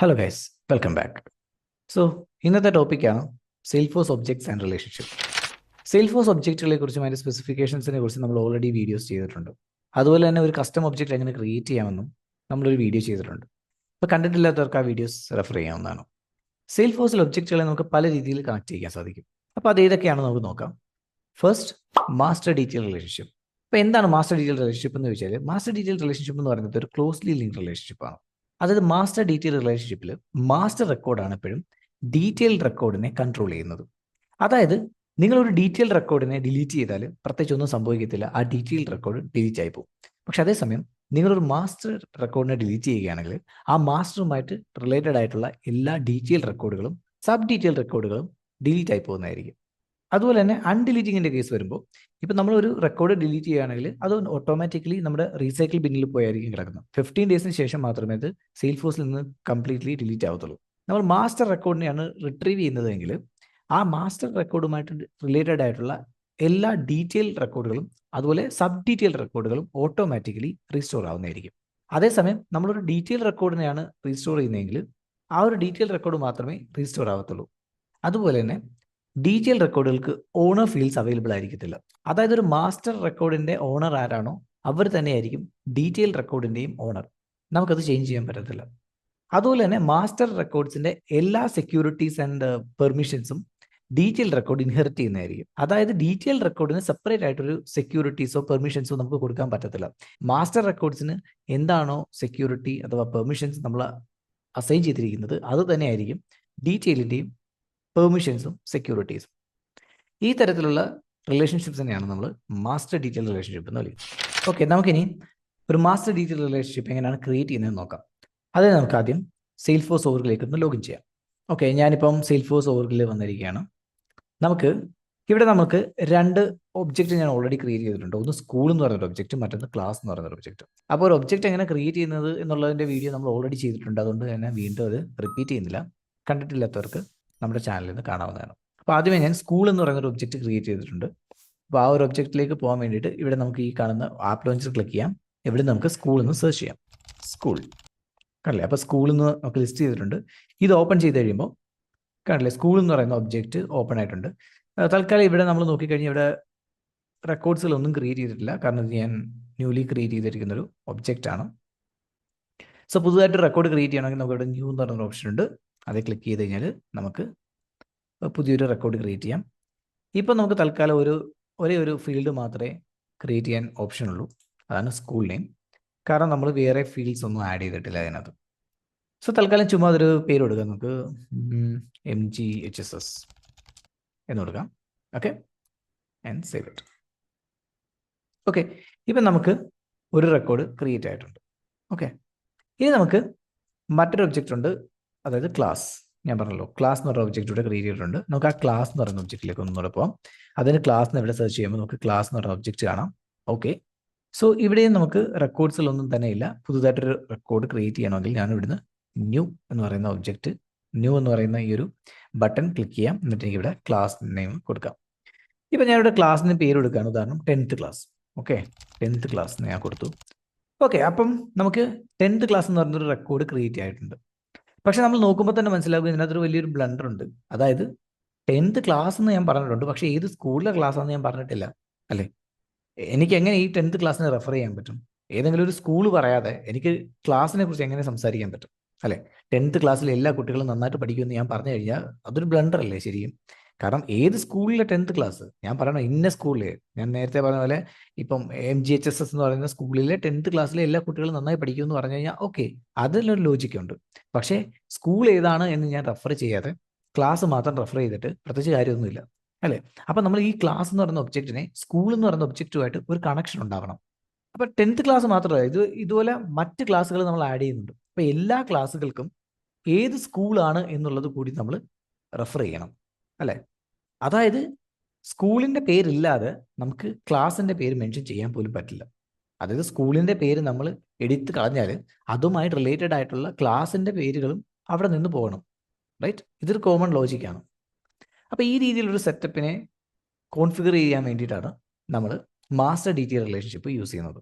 Hello guys, welcome back. So ഇന്നത്തെ ടോപ്പിക്കാണ് സെയിൽഫോഴ്സ് objects and relationship. സെയിൽഫോഴ്സ് ഒബ്ജക്റ്റുകളെ കുറിച്ചും അതിൻ്റെ സ്പെസിഫിക്കേഷൻസിനെ കുറിച്ചും നമ്മൾ ഓൾറെഡി വീഡിയോസ് ചെയ്തിട്ടുണ്ട്. അതുപോലെ തന്നെ ഒരു കസ്റ്റം ഒബ്ജക്റ്റ് എങ്ങനെ ക്രിയേറ്റ് ചെയ്യാമെന്നും നമ്മളൊരു വീഡിയോ ചെയ്തിട്ടുണ്ട്. അപ്പോൾ കണ്ടിട്ടില്ലാത്തവർക്ക് ആ വീഡിയോസ് റെഫർ ചെയ്യാവുന്നതാണ്. സെയിൽഫോഴ്സിൽ ഒബ്ജക്റ്റുകളെ നമുക്ക് പല രീതിയിൽ കണക്ട് ചെയ്യാൻ സാധിക്കും. അപ്പോൾ അത് ഏതൊക്കെയാണെന്ന് നമുക്ക് നോക്കാം. First, master detail relationship. അപ്പോൾ എന്താണ് മാസ്റ്റർ ഡീറ്റെയിൽ റിലേഷൻഷിപ്പ് എന്ന് ചോദിച്ചാൽ, മാസ്റ്റർ ഡീറ്റെയിൽ റിലേഷൻഷിപ്പ് എന്ന് പറയുന്നത് ഒരു ക്ലോസ്ലി ലിങ്ക് റിലേഷൻഷിപ്പാണ്. അതായത് മാസ്റ്റർ ഡീറ്റെയിൽ റിലേഷൻഷിപ്പിൽ മാസ്റ്റർ റെക്കോർഡാണ് എപ്പോഴും ഡീറ്റെയിൽ റെക്കോർഡിനെ കൺട്രോൾ ചെയ്യുന്നത്. അതായത് നിങ്ങളൊരു ഡീറ്റെയിൽ റെക്കോർഡിനെ ഡിലീറ്റ് ചെയ്താൽ പ്രത്യേകിച്ച് ഒന്നും സംഭവിക്കത്തില്ല, ആ ഡീറ്റെയിൽ റെക്കോർഡ് ഡിലീറ്റ് ആയി പോകും. പക്ഷെ അതേസമയം നിങ്ങളൊരു മാസ്റ്റർ റെക്കോർഡിനെ ഡിലീറ്റ് ചെയ്യുകയാണെങ്കിൽ ആ മാസ്റ്ററുമായിട്ട് റിലേറ്റഡ് ആയിട്ടുള്ള എല്ലാ ഡീറ്റെയിൽ റെക്കോർഡുകളും സബ് ഡീറ്റെയിൽ റെക്കോർഡുകളും ഡിലീറ്റ് ആയി പോകുന്നതായിരിക്കും. അതുപോലെ തന്നെ അൺഡിലീറ്റിങ്ങിൻ്റെ കേസ് വരുമ്പോൾ ഇപ്പം നമ്മളൊരു റെക്കോർഡ് ഡിലീറ്റ് ചെയ്യുകയാണെങ്കിൽ അത് ഓട്ടോമാറ്റിക്കലി നമ്മുടെ റീസൈക്കിൾ ബിന്നിൽ പോയായിരിക്കും കിടക്കുന്നത്. 15 ഡേയ്സിന് ശേഷം മാത്രമേ അത് സെയിൽഫോഴ്സിൽ നിന്ന് കംപ്ലീറ്റ്ലി ഡിലീറ്റ് ആവത്തുള്ളൂ. നമ്മൾ മാസ്റ്റർ റെക്കോർഡിനെയാണ് റിട്രീവ് ചെയ്യുന്നതെങ്കിൽ ആ മാസ്റ്റർ റെക്കോർഡുമായിട്ട് റിലേറ്റഡ് ആയിട്ടുള്ള എല്ലാ ഡീറ്റെയിൽ റെക്കോർഡുകളും അതുപോലെ സബ് ഡീറ്റെയിൽ റെക്കോർഡുകളും ഓട്ടോമാറ്റിക്കലി റീസ്റ്റോർ ആവുന്നതായിരിക്കും. അതേസമയം നമ്മളൊരു ഡീറ്റെയിൽ റെക്കോർഡിനെയാണ് റീസ്റ്റോർ ചെയ്യുന്നതെങ്കിൽ ആ ഒരു ഡീറ്റെയിൽ റെക്കോർഡ് മാത്രമേ റീസ്റ്റോർ ആവത്തുള്ളൂ. അതുപോലെ തന്നെ ഡീറ്റെയിൽ റെക്കോർഡുകൾക്ക് ഓണർ ഫീൽഡ്സ് അവൈലബിൾ ആയിരിക്കത്തില്ല. അതായത് ഒരു മാസ്റ്റർ റെക്കോർഡിൻ്റെ ഓണർ ആരാണോ അവർ തന്നെയായിരിക്കും ഡീറ്റെയിൽ റെക്കോർഡിൻ്റെയും ഓണർ. നമുക്കത് ചേഞ്ച് ചെയ്യാൻ പറ്റത്തില്ല. അതുപോലെ തന്നെ മാസ്റ്റർ റെക്കോർഡ്സിൻ്റെ എല്ലാ സെക്യൂരിറ്റീസ് ആൻഡ് പെർമിഷൻസും ഡീറ്റെയിൽ റെക്കോർഡ് ഇൻഹെറിറ്റ് ചെയ്യുന്നതായിരിക്കും. അതായത് ഡീറ്റെയിൽ റെക്കോർഡിന് സെപ്പറേറ്റ് ആയിട്ടൊരു സെക്യൂരിറ്റീസോ പെർമിഷൻസോ നമുക്ക് കൊടുക്കാൻ പറ്റത്തില്ല. മാസ്റ്റർ റെക്കോർഡ്സിന് എന്താണോ സെക്യൂരിറ്റി അഥവാ പെർമിഷൻസ് നമ്മൾ അസൈൻ ചെയ്തിരിക്കുന്നത് അത് തന്നെയായിരിക്കും ഡീറ്റെയിലിൻ്റെയും പെർമിഷൻസും സെക്യൂരിറ്റീസും. ഈ തരത്തിലുള്ള റിലേഷൻഷിപ്സ് തന്നെയാണ് നമ്മൾ മാസ്റ്റർ ഡീറ്റെയിൽ റിലേഷൻഷിപ്പ് എന്ന് വിളിക്കുന്നത്. ഓക്കെ, നമുക്കിനി ഒരു മാസ്റ്റർ ഡീറ്റെയിൽ റിലേഷൻഷിപ്പ് എങ്ങനെയാണ് ക്രിയേറ്റ് ചെയ്യുന്നതെന്ന് നോക്കാം. അതിന് നമുക്ക് ആദ്യം സെയിൽഫോഴ്സ് ഓർഗിലേക്ക് ഒന്ന് ലോഗിൻ ചെയ്യാം. ഓക്കെ, ഞാനിപ്പം സെയിൽഫോഴ്സ് ഓർഗിൽ വന്നിരിക്കുകയാണ്. നമുക്ക് രണ്ട് ഒബ്ജക്റ്റ് ഞാൻ ഓൾറെഡി ക്രിയേറ്റ് ചെയ്തിട്ടുണ്ട്. ഒന്ന് സ്കൂൾ എന്ന് പറയുന്നൊരു ഒബ്ജക്റ്റ്, മറ്റൊന്ന് ക്ലാസ് എന്ന് പറയുന്നൊരു ഒബ്ജക്റ്റ്. അപ്പോൾ ഒരു ഒബ്ജക്റ്റ് എങ്ങനെ ക്രിയേറ്റ് ചെയ്യുന്നത് എന്നുള്ളതിൻ്റെ വീഡിയോ നമ്മൾ ഓൾറെഡി ചെയ്തിട്ടുണ്ട്. അതുകൊണ്ട് തന്നെ വീണ്ടും അത് റിപ്പീറ്റ് ചെയ്യുന്നില്ല. കണ്ടിട്ടില്ലാത്തവർക്ക് നമ്മുടെ ചാനലിൽ നിന്ന് കാണാവുന്നതാണ്. അപ്പോൾ ആദ്യമേ ഞാൻ സ്കൂൾ എന്ന് പറയുന്നൊരു ഒബ്ജക്റ്റ് ക്രിയേറ്റ് ചെയ്തിട്ടുണ്ട്. അപ്പോൾ ആ ഒരു ഒബ്ജക്റ്റിലേക്ക് പോകാൻ വേണ്ടിയിട്ട് ഇവിടെ നമുക്ക് ഈ കാണുന്ന ആപ്പ് ലോഞ്ചർ ക്ലിക്ക് ചെയ്യാം. ഇവിടെ നമുക്ക് സ്കൂൾ എന്ന് സെർച്ച് ചെയ്യാം. സ്കൂൾ കണ്ടില്ലേ? അപ്പോൾ സ്കൂളിൽ നിന്ന് നമുക്ക് ലിസ്റ്റ് ചെയ്തിട്ടുണ്ട്. ഇത് ഓപ്പൺ ചെയ്ത് കഴിയുമ്പോൾ കണ്ടില്ലേ, സ്കൂൾ എന്ന് പറയുന്ന ഒബ്ജക്റ്റ് ഓപ്പൺ ആയിട്ടുണ്ട്. തൽക്കാലം ഇവിടെ നമ്മൾ നോക്കിക്കഴിഞ്ഞാൽ ഇവിടെ റെക്കോർഡ്സുകളൊന്നും ക്രിയേറ്റ് ചെയ്തിട്ടില്ല. കാരണം ഇത് ഞാൻ ന്യൂലി ക്രിയേറ്റ് ചെയ്തിരിക്കുന്നൊരു ഒബ്ജക്റ്റ് ആണ്. സോ പുതുതായിട്ട് റെക്കോർഡ് ക്രിയേറ്റ് ചെയ്യണമെങ്കിൽ നമുക്ക് ഇവിടെ ന്യൂ എന്ന് പറയുന്ന ഓപ്ഷൻ ഉണ്ട്. അത് ക്ലിക്ക് ചെയ്ത് കഴിഞ്ഞാൽ നമുക്ക് പുതിയൊരു റെക്കോർഡ് ക്രിയേറ്റ് ചെയ്യാം. ഇപ്പം നമുക്ക് തൽക്കാലം ഒരേ ഒരു ഫീൽഡ് മാത്രമേ ക്രിയേറ്റ് ചെയ്യാൻ ഓപ്ഷൻ ഉള്ളൂ. അതാണ് സ്കൂൾ നെയിം. കാരണം നമ്മൾ വേറെ ഫീൽഡ്സ് ഒന്നും ആഡ് ചെയ്തിട്ടില്ല അതിനകത്ത്. സോ തൽക്കാലം ചുമ്മാ അതൊരു പേര് കൊടുക്കാം. നമുക്ക് MGHSS എന്ന് കൊടുക്കാം. Okay, and save it. Okay, ഇപ്പം നമുക്ക് ഒരു റെക്കോർഡ് ക്രിയേറ്റ് ആയിട്ടുണ്ട്. ഓക്കെ, ഇനി നമുക്ക് മറ്റൊരു ഒബ്ജക്റ്റ് ഉണ്ട്, അതായത് ക്ലാസ്. ഞാൻ പറഞ്ഞല്ലോ, ക്ലാസ് എന്ന് പറയുന്ന ഒബ്ജക്റ്റ് ഇവിടെ ക്രിയേറ്റ് ചെയ്തിട്ടുണ്ട്. നമുക്ക് ആ ക്ലാസ് എന്ന് പറയുന്ന ഒബ്ജക്റ്റിലേക്ക് ഒന്നുകൂടെ പോകാം. അതിന് ക്ലാസ് എന്ന് ഇവിടെ സെർച്ച് ചെയ്യുമ്പോൾ നമുക്ക് ക്ലാസ് എന്ന് പറയുന്ന ഒബ്ജക്റ്റ് കാണാം. ഓക്കെ, സോ ഇവിടെയും നമുക്ക് റെക്കോർഡ്സിലൊന്നും തന്നെ ഇല്ല. പുതുതായിട്ടൊരു റെക്കോർഡ് ക്രിയേറ്റ് ചെയ്യണമെങ്കിൽ ഞാൻ ഇവിടുന്ന് ന്യൂ എന്ന് പറയുന്ന ഒബ്ജക്റ്റ്, ന്യൂ എന്ന് പറയുന്ന ഈ ഒരു ബട്ടൺ ക്ലിക്ക് ചെയ്യാം. എന്നിട്ട് എനിക്ക് ഇവിടെ ക്ലാസ് നെയിം കൊടുക്കാം. ഇപ്പം ഞാനിവിടെ ക്ലാസ്സിന് പേര് കൊടുക്കുകയാണ്. ഉദാഹരണം 10th class. Okay, 10th class എന്ന് ഞാൻ കൊടുത്തു. ഓക്കെ, അപ്പം നമുക്ക് 10th ക്ലാസ് എന്ന് പറയുന്നൊരു റെക്കോർഡ് ക്രിയേറ്റ് ആയിട്ടുണ്ട്. പക്ഷെ നമ്മൾ നോക്കുമ്പോൾ തന്നെ മനസ്സിലാകും ഇതിനകത്തൊരു വലിയൊരു ബ്ലണ്ടർ ഉണ്ട്. അതായത് 10th ക്ലാസ് എന്ന് ഞാൻ പറഞ്ഞിട്ടുണ്ട്, പക്ഷേ ഏത് സ്കൂളിലെ ക്ലാസ് ആണെന്ന് ഞാൻ പറഞ്ഞിട്ടില്ല അല്ലേ. എനിക്ക് എങ്ങനെ ഈ 10th ക്ലാസ്സിനെ റെഫർ ചെയ്യാൻ പറ്റും? ഏതെങ്കിലും ഒരു സ്കൂൾ പറയാതെ എനിക്ക് ക്ലാസ്സിനെ കുറിച്ച് എങ്ങനെ സംസാരിക്കാൻ പറ്റും അല്ലേ? 10th ക്ലാസ്സിലെ എല്ലാ കുട്ടികളും നന്നായിട്ട് പഠിക്കുമെന്ന് ഞാൻ പറഞ്ഞു കഴിഞ്ഞാൽ അതൊരു ബ്ലണ്ടർ അല്ലേ ശരിക്കും? കാരണം ഏത് സ്കൂളിലെ 10th ക്ലാസ് ഞാൻ പറയണം, ഇന്ന സ്കൂളിലെ, ഞാൻ നേരത്തെ പറഞ്ഞ പോലെ ഇപ്പം MGHSS എന്ന് പറയുന്ന സ്കൂളിലെ 10th ക്ലാസ്സിലെ എല്ലാ കുട്ടികളും നന്നായി പഠിക്കുമെന്ന് പറഞ്ഞു കഴിഞ്ഞാൽ ഓക്കെ, അതിലൊരു ലോജിക്കുണ്ട്. പക്ഷേ സ്കൂൾ ഏതാണ് എന്ന് ഞാൻ റെഫർ ചെയ്യാതെ ക്ലാസ് മാത്രം റെഫർ ചെയ്തിട്ട് പ്രത്യേകിച്ച് കാര്യമൊന്നുമില്ല അല്ലേ. അപ്പം നമ്മൾ ഈ ക്ലാസ് എന്ന് പറയുന്ന ഒബ്ജക്റ്റിനെ സ്കൂൾ എന്ന് പറയുന്ന ഒബ്ജക്റ്റുമായിട്ട് ഒരു കണക്ഷൻ ഉണ്ടാവണം. അപ്പം 10th ക്ലാസ് മാത്രമല്ല, ഇതുപോലെ മറ്റ് ക്ലാസ്സുകൾ നമ്മൾ ആഡ് ചെയ്യുന്നുണ്ട്. അപ്പോൾ എല്ലാ ക്ലാസ്സുകൾക്കും ഏത് സ്കൂളാണ് എന്നുള്ളത് കൂടി നമ്മൾ റെഫർ ചെയ്യണം അല്ലേ. അതായത് സ്കൂളിൻ്റെ പേരില്ലാതെ നമുക്ക് ക്ലാസ്സിൻ്റെ പേര് മെൻഷൻ ചെയ്യാൻ പോലും പറ്റില്ല. അതായത് സ്കൂളിൻ്റെ പേര് നമ്മൾ എടുത്ത് കളഞ്ഞാൽ അതുമായി റിലേറ്റഡ് ആയിട്ടുള്ള ക്ലാസ്സിൻ്റെ പേരുകളും അവിടെ നിന്ന് പോകണം. റൈറ്റ്, ഇതൊരു കോമൺ ലോജിക്കാണ്. അപ്പോൾ ഈ രീതിയിലൊരു സെറ്റപ്പിനെ കോൺഫിഗർ ചെയ്യാൻ വേണ്ടിയിട്ടാണ് നമ്മൾ മാസ്റ്റർ ഡീറ്റെയിൽ റിലേഷൻഷിപ്പ് യൂസ് ചെയ്യുന്നത്.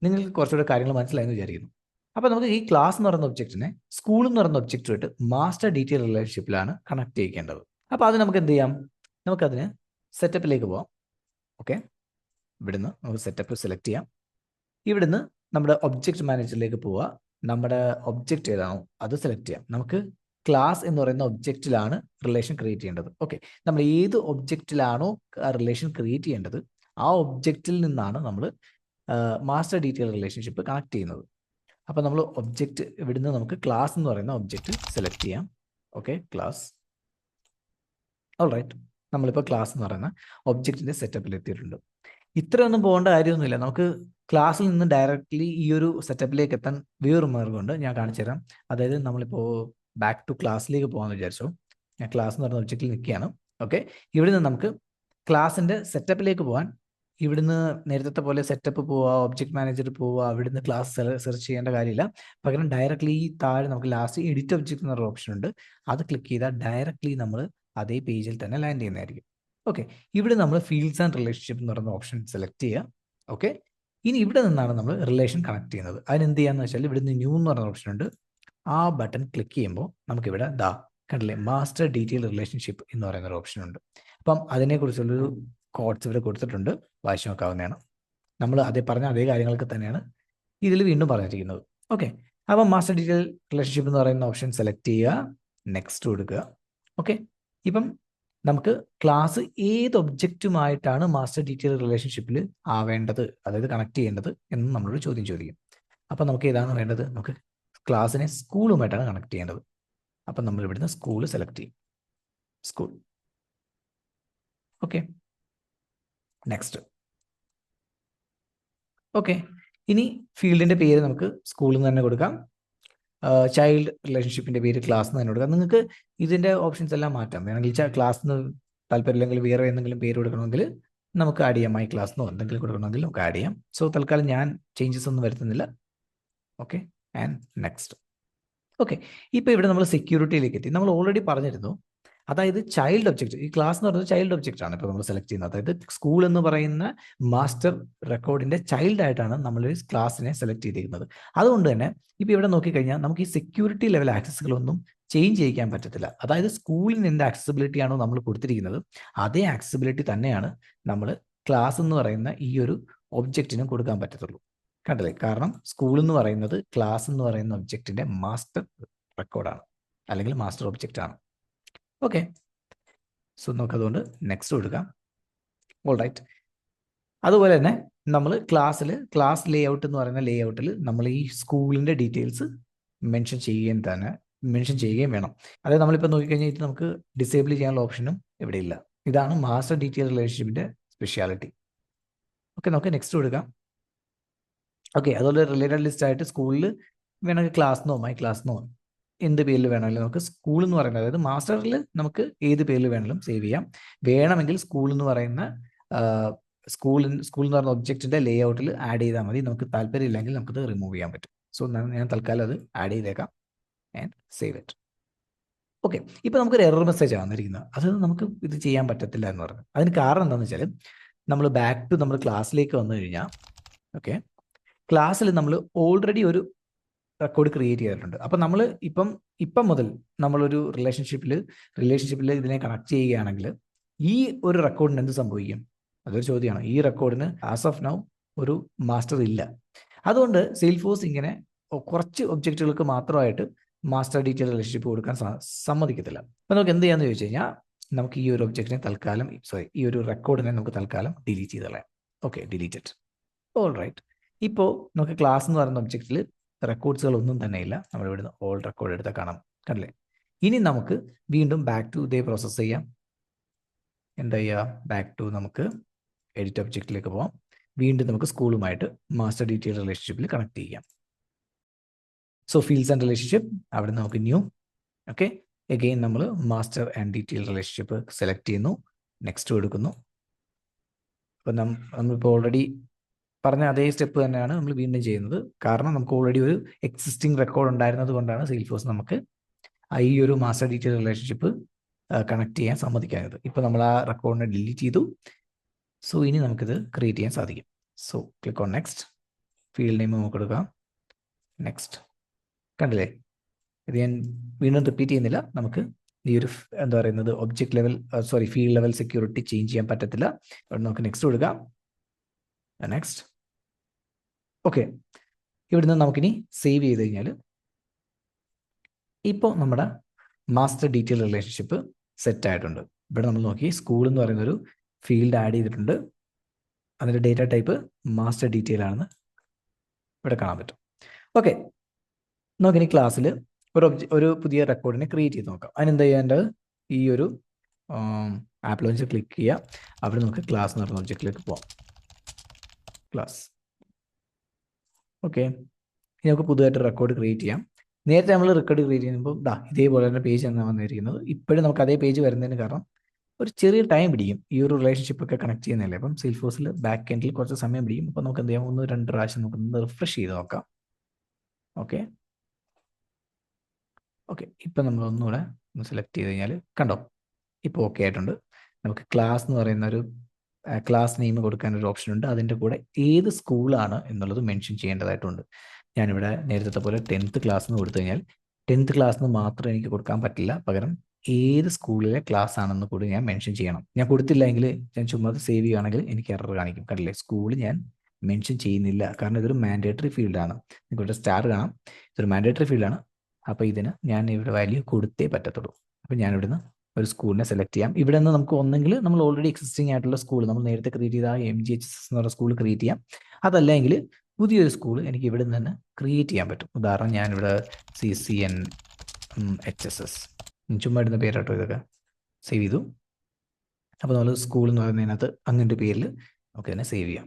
നിങ്ങൾക്ക് കുറച്ചുകൂടെ കാര്യങ്ങൾ മനസ്സിലായെന്ന് വിചാരിക്കുന്നു. അപ്പോൾ നമുക്ക് ഈ ക്ലാസ് എന്ന് പറയുന്ന ഒബ്ജക്റ്റിനെ സ്കൂൾ എന്ന് പറയുന്ന ഒബ്ജക്റ്റുമായിട്ട് മാസ്റ്റർ ഡീറ്റെയിൽ റിലേഷൻഷിപ്പിലാണ് കണക്ട് ചെയ്യിക്കേണ്ടത്. അപ്പോൾ അത് നമുക്ക് എന്ത് ചെയ്യാം, നമുക്കതിന് സെറ്റപ്പിലേക്ക് പോവാം. ഓക്കെ, ഇവിടുന്ന് നമുക്ക് സെറ്റപ്പ് സെലക്ട് ചെയ്യാം. ഇവിടുന്ന് നമ്മുടെ ഒബ്ജക്റ്റ് മാനേജറിലേക്ക് പോവുക. നമ്മുടെ ഒബ്ജക്റ്റ് ഏതാണോ അത് സെലക്ട് ചെയ്യാം. നമുക്ക് ക്ലാസ് എന്ന് പറയുന്ന ഒബ്ജക്റ്റിലാണ് റിലേഷൻ ക്രിയേറ്റ് ചെയ്യേണ്ടത്. ഓക്കെ, നമ്മൾ ഏത് ഒബ്ജക്റ്റിലാണോ റിലേഷൻ ക്രിയേറ്റ് ചെയ്യേണ്ടത് ആ ഒബ്ജക്റ്റിൽ നിന്നാണ് നമ്മൾ മാസ്റ്റർ ഡീറ്റെയിൽ റിലേഷൻഷിപ്പ് കണക്ട് ചെയ്യുന്നത്. അപ്പോൾ നമ്മൾ ഒബ്ജക്റ്റ് ഇവിടുന്ന് നമുക്ക് ക്ലാസ് എന്ന് പറയുന്ന ഒബ്ജക്റ്റ് സെലക്ട് ചെയ്യാം. Okay, class. ഓൾറൈറ്റ്, നമ്മളിപ്പോൾ ക്ലാസ് എന്ന് പറയുന്ന ഒബ്ജക്റ്റിൻ്റെ സെറ്റപ്പിൽ എത്തിയിട്ടുണ്ട്. ഇത്രയൊന്നും പോകേണ്ട കാര്യമൊന്നുമില്ല. നമുക്ക് ക്ലാസ്സിൽ നിന്ന് ഡയറക്റ്റ്ലി ഈ ഒരു സെറ്റപ്പിലേക്ക് എത്താൻ വേറൊരു മാർഗമുണ്ട്, ഞാൻ കാണിച്ചു തരാം. അതായത് നമ്മളിപ്പോൾ ബാക്ക് ടു ക്ലാസ്സിലേക്ക് പോകാമെന്ന് വിചാരിച്ചു. ഞാൻ ക്ലാസ് എന്ന് പറയുന്ന ഒബ്ജക്റ്റിൽ നിൽക്കുകയാണ്. ഓക്കെ, ഇവിടുന്ന് നമുക്ക് ക്ലാസ്സിൻ്റെ സെറ്റപ്പിലേക്ക് പോകാൻ ഇവിടുന്ന് നേരത്തെ പോലെ സെറ്റപ്പ് പോവുക, ഒബ്ജക്റ്റ് മാനേജർ പോവുക, അവിടുന്ന് ക്ലാസ് സെർച്ച് ചെയ്യേണ്ട കാര്യമില്ല. പകരം ഡയറക്റ്റ്ലി ഈ താഴെ നമുക്ക് ലാസ്റ്റ് എഡിറ്റ് ഒബ്ജക്റ്റ് എന്നൊരു ഓപ്ഷൻ ഉണ്ട്. അത് ക്ലിക്ക് ചെയ്താൽ ഡയറക്റ്റ്ലി നമ്മൾ അതേ പേജിൽ തന്നെ ലാൻഡ് ചെയ്യുന്നതായിരിക്കും. ഓക്കെ, ഇവിടെ നമ്മൾ ഫീൽഡ്സ് ആൻഡ് റിലേഷൻഷിപ്പ് എന്ന് പറയുന്ന ഓപ്ഷൻ സെലക്ട് ചെയ്യുക. ഓക്കെ, ഇനി ഇവിടെ നിന്നാണ് നമ്മൾ റിലേഷൻ കണക്ട് ചെയ്യുന്നത്. അതിന് എന്ത് ചെയ്യാന്ന് വെച്ചാൽ ഇവിടുന്ന് ന്യൂ എന്ന് പറയുന്ന ഓപ്ഷൻ ഉണ്ട്. ആ ബട്ടൺ ക്ലിക്ക് ചെയ്യുമ്പോൾ നമുക്കിവിടെ കണ്ടില്ലേ, മാസ്റ്റർ ഡീറ്റെയിൽ റിലേഷൻഷിപ്പ് എന്ന് പറയുന്ന ഒരു ഓപ്ഷൻ ഉണ്ട്. അപ്പം അതിനെക്കുറിച്ചുള്ളൊരു കോഡ്സ് ഇവിടെ കൊടുത്തിട്ടുണ്ട്, വായിച്ചു നോക്കാവുന്നതാണ്. നമ്മൾ പറഞ്ഞ അതേ കാര്യങ്ങൾക്ക് തന്നെയാണ് ഇതിൽ വീണ്ടും പറഞ്ഞിരിക്കുന്നത്. ഓക്കെ, അപ്പം മാസ്റ്റർ ഡീറ്റെയിൽ റിലേഷൻഷിപ്പ് എന്ന് പറയുന്ന ഓപ്ഷൻ സെലക്ട് ചെയ്യുക, നെക്സ്റ്റ് കൊടുക്കുക. ഓക്കെ, ഇപ്പം നമുക്ക് ക്ലാസ് ഏത് ഒബ്ജക്റ്റുമായിട്ടാണ് മാസ്റ്റർ ഡീറ്റെയിൽ റിലേഷൻഷിപ്പിൽ ആവേണ്ടത്, അതായത് കണക്ട് ചെയ്യേണ്ടത് എന്ന് നമ്മളൊരു ചോദ്യം ചോദിക്കും. അപ്പം നമുക്ക് ഏതാണ് വേണ്ടത്, നമുക്ക് ക്ലാസ്സിനെ സ്കൂളുമായിട്ടാണ് കണക്ട് ചെയ്യേണ്ടത്. അപ്പം നമ്മൾ ഇവിടുന്ന് സ്കൂൾ സെലക്ട് ചെയ്യും, സ്കൂൾ. Okay, next. ഓക്കെ, ഇനി ഫീൽഡിൻ്റെ പേര് നമുക്ക് സ്കൂളിൽ നിന്ന് തന്നെ കൊടുക്കാം. ചൈൽഡ് റിലേഷൻഷിപ്പിൻ്റെ പേര് ക്ലാസ് എന്ന് തന്നെ കൊടുക്കാം. നിങ്ങൾക്ക് ഇതിൻ്റെ ഓപ്ഷൻസ് എല്ലാം മാറ്റാം. വേണമെങ്കിൽ ക്ലാസ്സിന് താല്പര്യമില്ലെങ്കിൽ വേറെ എന്തെങ്കിലും പേര് കൊടുക്കണമെങ്കിൽ നമുക്ക് ആഡ് ചെയ്യാം. മൈ ക്ലാസ് എന്നോ എന്തെങ്കിലും കൊടുക്കണമെങ്കിൽ നമുക്ക് ആഡ് ചെയ്യാം. സോ തൽക്കാലം ഞാൻ ചേഞ്ചസ് ഒന്നും വരുത്തുന്നില്ല. Okay, and next. ഓക്കെ, ഇപ്പോൾ ഇവിടെ നമ്മൾ സെക്യൂരിറ്റിയിലേക്ക് എത്തി. നമ്മൾ ഓൾറെഡി പറഞ്ഞിരുന്നു, അതായത് ചൈൽഡ് ഒബ്ജക്റ്റ്, ഈ ക്ലാസ് എന്ന് പറയുന്നത് ചൈൽഡ് ഒബ്ജക്റ്റ് ആണ് ഇപ്പോൾ നമ്മൾ സെലക്ട് ചെയ്യുന്നത്. അതായത് സ്കൂൾ എന്ന് പറയുന്ന മാസ്റ്റർ റെക്കോർഡിൻ്റെ ചൈൽഡ് ആയിട്ടാണ് നമ്മൾ ഈ ക്ലാസ്സിനെ സെലക്ട് ചെയ്തിരിക്കുന്നത്. അതുകൊണ്ട് തന്നെ ഇപ്പോൾ ഇവിടെ നോക്കിക്കഴിഞ്ഞാൽ നമുക്ക് ഈ സെക്യൂരിറ്റി ലെവൽ ആക്സസുകളൊന്നും ചേഞ്ച് ചെയ്യിക്കാൻ പറ്റത്തില്ല. അതായത് സ്കൂളിന് എന്ത് ആക്സസിബിലിറ്റി ആണോ നമ്മൾ കൊടുത്തിരിക്കുന്നത് അതേ ആക്സസിബിലിറ്റി തന്നെയാണ് നമ്മൾ ക്ലാസ് എന്ന് പറയുന്ന ഈ ഒരു ഒബ്ജക്റ്റിനും കൊടുക്കാൻ പറ്റത്തുള്ളൂ. കണ്ടില്ലേ, കാരണം സ്കൂൾ എന്ന് പറയുന്നത് ക്ലാസ് എന്ന് പറയുന്ന ഒബ്ജക്റ്റിൻ്റെ മാസ്റ്റർ റെക്കോർഡാണ്, അല്ലെങ്കിൽ മാസ്റ്റർ ഒബ്ജക്റ്റ് ആണ്. ഓക്കെ, സോ നമുക്കതുകൊണ്ട് നെക്സ്റ്റ് കൊടുക്കാം. ഓൾറൈറ്റ്, അതുപോലെ തന്നെ നമ്മൾ ക്ലാസ് ലേ ഔട്ട് എന്ന് പറയുന്ന ലേ ഔട്ടിൽ നമ്മൾ ഈ സ്കൂളിൻ്റെ ഡീറ്റെയിൽസ് മെൻഷൻ ചെയ്യുകയും വേണം. അതായത് നമ്മളിപ്പോൾ നോക്കിക്കഴിഞ്ഞാൽ ഇത് നമുക്ക് ഡിസേബിൾ ചെയ്യാനുള്ള ഓപ്ഷനും ഇവിടെ ഇല്ല. ഇതാണ് മാസ്റ്റർ ഡീറ്റെയിൽ റിലേഷൻഷിപ്പിൻ്റെ സ്പെഷ്യാലിറ്റി. ഓക്കെ, നമുക്ക് നെക്സ്റ്റ് കൊടുക്കാം. ഓക്കെ, അതുപോലെ റിലേറ്റഡ് ലിസ്റ്റ് ആയിട്ട് സ്കൂളിൽ വേണമെങ്കിൽ ക്ലാസ്ന്നോ മൈ ക്ലാസ്ന്നോ എന്ത് പേരിൽ വേണമെങ്കിലും നമുക്ക് സ്കൂൾ എന്ന് പറയുന്നത്, അതായത് മാസ്റ്ററിൽ നമുക്ക് ഏത് പേരിൽ വേണമെങ്കിലും സേവ് ചെയ്യാം. വേണമെങ്കിൽ സ്കൂൾ എന്ന് പറയുന്ന സ്കൂൾ എന്ന് പറയുന്ന ഒബ്ജക്റ്റിൻ്റെ ലേ ഔട്ടിൽ ആഡ് ചെയ്താൽ മതി. നമുക്ക് താല്പര്യമില്ലെങ്കിൽ നമുക്കത് റിമൂവ് ചെയ്യാൻ പറ്റും. സോ ഞാൻ തൽക്കാലം അത് ആഡ് ചെയ്തേക്കാം ആൻഡ് സേവ് ഇറ്റ്. ഓക്കെ, ഇപ്പോൾ നമുക്കൊരു എറർ മെസ്സേജ് വന്നിരിക്കുന്നത്, അത് നമുക്ക് ഇത് ചെയ്യാൻ പറ്റത്തില്ല എന്ന് പറഞ്ഞു. അതിന് കാരണം എന്താണെന്ന് വെച്ചാൽ നമ്മൾ ബാക്ക് ടു നമ്മൾ ക്ലാസ്സിലേക്ക് വന്നു കഴിഞ്ഞാൽ, ഓക്കെ, ക്ലാസ്സിൽ നമ്മൾ ഓൾറെഡി ഒരു റെക്കോർഡ് ക്രിയേറ്റ് ചെയ്തിട്ടുണ്ട്. അപ്പം നമ്മൾ ഇപ്പം മുതൽ നമ്മളൊരു റിലേഷൻഷിപ്പിൽ ഇതിനെ കണക്ട് ചെയ്യുകയാണെങ്കിൽ ഈ ഒരു റെക്കോർഡിന് എന്ത് സംഭവിക്കും, അതൊരു ചോദ്യമാണ്. ഈ റെക്കോർഡിന് ആസ് ഓഫ് നൗ ഒരു മാസ്റ്റർ ഇല്ല. അതുകൊണ്ട് സെയിൽഫോഴ്സ് ഇങ്ങനെ കുറച്ച് ഒബ്ജക്റ്റുകൾക്ക് മാത്രമായിട്ട് മാസ്റ്റർ ഡീറ്റെയിൽ റിലേഷൻഷിപ്പ് കൊടുക്കാൻ സമ്മതിക്കത്തില്ല. അപ്പം നമുക്ക് എന്ത് ചെയ്യാന്ന് ചോദിച്ചു കഴിഞ്ഞാൽ, നമുക്ക് ഈ ഒരു ഒബ്ജക്റ്റിനെ തൽക്കാലം ഈ ഒരു റെക്കോർഡിനെ നമുക്ക് തൽക്കാലം ഡിലീറ്റ് ചെയ്ത് കളയാം. Okay, deleted. ഓൾ റൈറ്റ്, ഇപ്പോൾ നമുക്ക് ക്ലാസ് എന്ന് പറയുന്ന ഒബ്ജക്റ്റിൽ റെക്കോർഡ്സുകളൊന്നും തന്നെ ഇല്ല. നമ്മൾ ഇവിടുന്ന് ഓൾ റെക്കോർഡ് എടുത്താൽ കാണാം, കണ്ടില്ലേ. ഇനി നമുക്ക് വീണ്ടും ബാക്ക് ടു ഇതേ പ്രോസസ്സ് ചെയ്യാം. എന്താ ചെയ്യുക, ബാക്ക് ടു നമുക്ക് എഡിറ്റ് ഒബ്ജക്റ്റിലേക്ക് പോകാം. വീണ്ടും നമുക്ക് സ്കൂളുമായിട്ട് മാസ്റ്റർ ഡീറ്റെയിൽ റിലേഷൻഷിപ്പിൽ കണക്ട് ചെയ്യാം. സോ ഫീൽഡ്സ് ആൻഡ് റിലേഷൻഷിപ്പ്, അവിടെ നമുക്ക് ന്യൂ. ഓക്കെ, അഗെയിൻ നമ്മൾ master and detail relationship select ചെയ്യുന്നു, നെക്സ്റ്റ് കൊടുക്കുന്നു. അപ്പം നമ്മളിപ്പോൾ ഓൾറെഡി പറഞ്ഞ അതേ സ്റ്റെപ്പ് തന്നെയാണ് നമ്മൾ വീണ്ടും ചെയ്യുന്നത്. കാരണം നമുക്ക് ഓൾറെഡി ഒരു എക്സിസ്റ്റിംഗ് റെക്കോർഡ് ഉണ്ടായിരുന്നത് കൊണ്ടാണ് സെയിൽഫോഴ്സ് നമുക്ക് ഈ ഒരു മാസ്റ്റർ ഡീറ്റെയിൽ റിലേഷൻഷിപ്പ് കണക്ട് ചെയ്യാൻ സമ്മതിക്കാത്തത്. ഇപ്പോൾ നമ്മൾ ആ റെക്കോർഡിനെ ഡിലീറ്റ് ചെയ്തു. സോ ഇനി നമുക്കിത് ക്രിയേറ്റ് ചെയ്യാൻ സാധിക്കും. So click on next, field name നമുക്ക് കൊടുക്കാം, നെക്സ്റ്റ്. കണ്ടില്ലേ? ഇത് ഞാൻ വീണ്ടും റിപ്പീറ്റ് ചെയ്യുന്നില്ല. നമുക്ക് ഈ ഒരു എന്താ പറയുന്നത് object level field level security change ചെയ്യാൻ പറ്റത്തില്ല. ഇവിടെ നമുക്ക് നെക്സ്റ്റ് കൊടുക്കാം. നെക്സ്റ്റ്. ഓക്കെ, ഇവിടുന്ന് നമുക്കിനി സേവ് ചെയ്ത് കഴിഞ്ഞാൽ ഇപ്പോൾ നമ്മുടെ മാസ്റ്റർ ഡീറ്റെയിൽ റിലേഷൻഷിപ്പ് സെറ്റ് ആയിട്ടുണ്ട്. ഇവിടെ നമ്മൾ നോക്കി സ്കൂൾ എന്ന് പറയുന്നൊരു ഫീൽഡ് ആഡ് ചെയ്തിട്ടുണ്ട്. അതിൻ്റെ ഡേറ്റ ടൈപ്പ് മാസ്റ്റർ ഡീറ്റെയിൽ ആണെന്ന് ഇവിടെ കാണാൻ പറ്റും. ഓക്കെ, നമുക്കിനി ക്ലാസ്സിൽ ഒരു പുതിയ റെക്കോർഡിനെ ക്രിയേറ്റ് ചെയ്ത് നോക്കാം. അതിനെന്താ ചെയ്യേണ്ടത്? ഈ ഒരു ആപ്പ് ലോഞ്ച് ക്ലിക്ക് ചെയ്യുക. അവിടെ നമുക്ക് ക്ലാസ് എന്ന് പറയുന്ന ഒബ്ജക്റ്റിലേക്ക് പോവാം. ക്ലാസ്. ഓക്കെ, ഇനി നമുക്ക് പുതുതായിട്ട് റെക്കോർഡ് ക്രിയേറ്റ് ചെയ്യാം. നേരത്തെ നമ്മൾ റെക്കോർഡ് ക്രിയേറ്റ് ചെയ്യുമ്പോൾ ഇതേപോലെ തന്നെ പേജ് എന്നാണ് വന്നിരിക്കുന്നത്. ഇപ്പോഴും നമുക്ക് അതേ പേജ് വരുന്നതിന് കാരണം ഒരു ചെറിയ ടൈം പിടിക്കും. ഈ ഒരു റിലേഷൻഷിപ്പ് ഒക്കെ കണക്ട് ചെയ്യുന്നില്ലേ. അപ്പം സെയിൽഫോഴ്സിൽ ബാക്ക് എൻഡിൽ കുറച്ച് സമയം പിടിക്കും. അപ്പോൾ നമുക്ക് എന്ത് ചെയ്യാം, 1-2 പ്രാവശ്യം നമുക്ക് റിഫ്രഷ് ചെയ്ത് നോക്കാം. ഓക്കെ, ഇപ്പം നമ്മൾ ഒന്നുകൂടെ ഒന്ന് സെലക്ട് ചെയ്ത് കഴിഞ്ഞാൽ കണ്ടോ, ഇപ്പോൾ ഓക്കെ ആയിട്ടുണ്ട്. നമുക്ക് ക്ലാസ് എന്ന് പറയുന്ന ഒരു ക്ലാസ് നെയിം കൊടുക്കാനൊരു ഓപ്ഷൻ ഉണ്ട്. അതിൻ്റെ കൂടെ ഏത് സ്കൂളാണ് എന്നുള്ളത് മെൻഷൻ ചെയ്യേണ്ടതായിട്ടുണ്ട്. ഞാനിവിടെ നേരത്തെ പോലെ 10th ക്ലാസ് എന്ന് കൊടുത്തു കഴിഞ്ഞാൽ 10th ക്ലാസ് എന്ന് മാത്രം എനിക്ക് കൊടുക്കാൻ പറ്റില്ല. പകരം ഏത് സ്കൂളിലെ ക്ലാസ് ആണെന്ന് കൂടി ഞാൻ മെൻഷൻ ചെയ്യണം. ഞാൻ കൊടുത്തില്ല എങ്കിൽ ഞാൻ ചുമ്മാ സേവ് ചെയ്യുകയാണെങ്കിൽ എനിക്ക് എറർ കാണിക്കും. കണ്ടില്ലേ, സ്കൂൾ ഞാൻ മെൻഷൻ ചെയ്യുന്നില്ല. കാരണം ഇതൊരു മാൻഡേറ്ററി ഫീൽഡാണ്. നിങ്ങളുടെ സ്റ്റാർ കാണാം, ഇതൊരു മാൻഡേറ്ററി ഫീൽഡാണ്. അപ്പോൾ ഇതിന് ഞാൻ ഇവിടെ വാല്യൂ കൊടുത്തേ പറ്റത്തുള്ളൂ. അപ്പോൾ ഞാൻ ഇവിടുന്ന് ഒരു സ്കൂളിനെ സെലക്ട് ചെയ്യാം. ഇവിടെ നിന്ന് നമുക്ക് ഒന്നെങ്കിൽ നമ്മൾ ഓൾറെഡി എക്സിസ്റ്റിംഗ് ആയിട്ടുള്ള സ്കൂൾ, നമ്മൾ നേരത്തെ ക്രിയേറ്റ് ചെയ്ത MGHS എന്ന് പറയുന്ന സ്കൂൾ ക്രിയേറ്റ് ചെയ്യാം. അതല്ലെങ്കിൽ പുതിയൊരു സ്കൂൾ എനിക്ക് ഇവിടെ നിന്ന് തന്നെ ക്രിയേറ്റ് ചെയ്യാൻ പറ്റും. ഉദാഹരണം ഞാനിവിടെ CCNHSS ചുമ്മാ ഇടുന്ന പേരാട്ടോ ഇതൊക്കെ. സേവ് ചെയ്തു. അപ്പോൾ നമ്മൾ സ്കൂൾ എന്ന് പറയുന്നതിനകത്ത് അങ്ങനത്തെ പേരിൽ നമുക്ക് തന്നെ സേവ് ചെയ്യാം.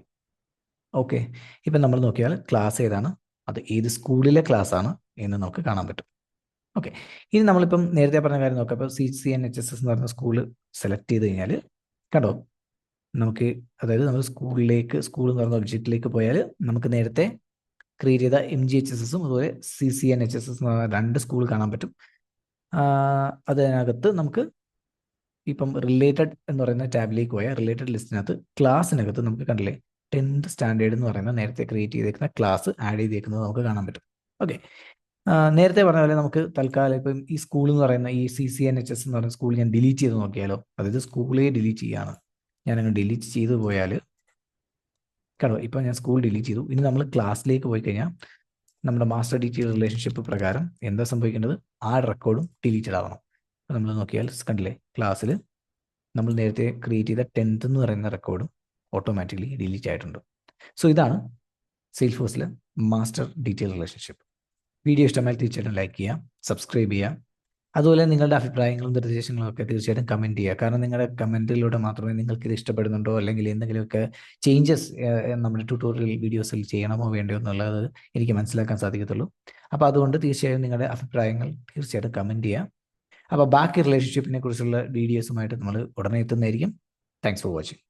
ഓക്കെ, ഇപ്പം നമ്മൾ നോക്കിയാൽ ക്ലാസ് ഏതാണ്, അത് ഏത് സ്കൂളിലെ ക്ലാസ് ആണ് എന്ന് നമുക്ക് കാണാൻ പറ്റും. ഓക്കെ, ഇനി നമ്മളിപ്പം നേരത്തെ പറഞ്ഞ കാര്യം നോക്കാം. അപ്പോൾ CCNHSS എന്ന് പറയുന്ന സ്കൂൾ സെലക്ട് ചെയ്ത് കഴിഞ്ഞാൽ കണ്ടോ, നമുക്ക് അതായത് നമ്മൾ സ്കൂൾ എന്ന് പറയുന്ന ഒബ്ജക്റ്റിലേക്ക് പോയാൽ നമുക്ക് നേരത്തെ ക്രിയേറ്റ് ചെയ്ത MGHSSും അതുപോലെ CCNHSS എന്ന് പറയുന്ന 2 സ്കൂൾ കാണാൻ പറ്റും. അതിനകത്ത് നമുക്ക് ഇപ്പം റിലേറ്റഡ് എന്ന് പറയുന്ന ടാബിലേക്ക് പോയാൽ റിലേറ്റഡ് ലിസ്റ്റിനകത്ത് ക്ലാസ്സിനകത്ത് നമുക്ക് കണ്ടില്ലേ 10th സ്റ്റാൻഡേർഡ് എന്ന് പറയുന്ന നേരത്തെ ക്രിയേറ്റ് ചെയ്തേക്കുന്ന ക്ലാസ് ആഡ് ചെയ്തേക്കുന്നത് നമുക്ക് കാണാൻ പറ്റും. ഓക്കെ, നേരത്തെ പറഞ്ഞ പോലെ നമുക്ക് തൽക്കാലം ഇപ്പം ഈ സ്കൂൾ എന്ന് പറയുന്ന ഈ CCNHS എന്ന് പറയുന്ന സ്കൂൾ ഞാൻ ഡിലീറ്റ് ചെയ്ത് നോക്കിയാലോ, അതായത് സ്കൂളേ ഡിലീറ്റ് ചെയ്യുകയാണ്. ഞാനങ്ങ് ഡിലീറ്റ് ചെയ്ത് പോയാൽ കണ്ടോ, ഇപ്പോൾ ഞാൻ സ്കൂൾ ഡിലീറ്റ് ചെയ്തു. ഇനി നമ്മൾ ക്ലാസ്സിലേക്ക് പോയി കഴിഞ്ഞാൽ നമ്മുടെ മാസ്റ്റർ ഡീറ്റെയിൽ റിലേഷൻഷിപ്പ് പ്രകാരം എന്താ സംഭവിക്കേണ്ടത്, ആ റെക്കോർഡും ഡിലീറ്റഡ് ആവണം. അപ്പോൾ നമ്മൾ നോക്കിയാൽ കണ്ടില്ലേ, ക്ലാസ്സിൽ നമ്മൾ നേരത്തെ ക്രിയേറ്റ് ചെയ്ത 10th എന്ന് പറയുന്ന റെക്കോർഡും ഓട്ടോമാറ്റിക്കലി ഡിലീറ്റ് ആയിട്ടുണ്ട്. സോ ഇതാണ് സെയിൽഫോഴ്സിലെ മാസ്റ്റർ ഡീറ്റെയിൽ റിലേഷൻഷിപ്പ്. വീഡിയോ ഇഷ്ടമായി തീർച്ചയായിട്ടും ലൈക്ക് ചെയ്യുക, സബ്സ്ക്രൈബ് ചെയ്യുക. അതുപോലെ നിങ്ങളുടെ അഭിപ്രായങ്ങളും നിർദ്ദേശങ്ങളും ഒക്കെ തീർച്ചയായിട്ടും കമൻറ്റ് ചെയ്യുക. കാരണം നിങ്ങളുടെ കമൻറ്റിലൂടെ മാത്രമേ നിങ്ങൾക്ക് ഇത് ഇഷ്ടപ്പെടുന്നുണ്ടോ അല്ലെങ്കിൽ എന്തെങ്കിലുമൊക്കെ ചേഞ്ചസ് നമ്മുടെ ട്യൂട്ടോറിയൽ വീഡിയോസിൽ ചെയ്യണമോ വേണ്ടയോ എന്നുള്ളത് എനിക്ക് മനസ്സിലാക്കാൻ സാധിക്കത്തുള്ളൂ. അപ്പോൾ അതുകൊണ്ട് തീർച്ചയായും നിങ്ങളുടെ അഭിപ്രായങ്ങൾ തീർച്ചയായിട്ടും കമൻറ്റ് ചെയ്യുക. അപ്പോൾ ബാക്കി റിലേഷൻഷിപ്പിനെ കുറിച്ചുള്ള വീഡിയോസുമായിട്ട് നമ്മൾ ഉടനെ എത്തുന്നതായിരിക്കും. Thanks for watching.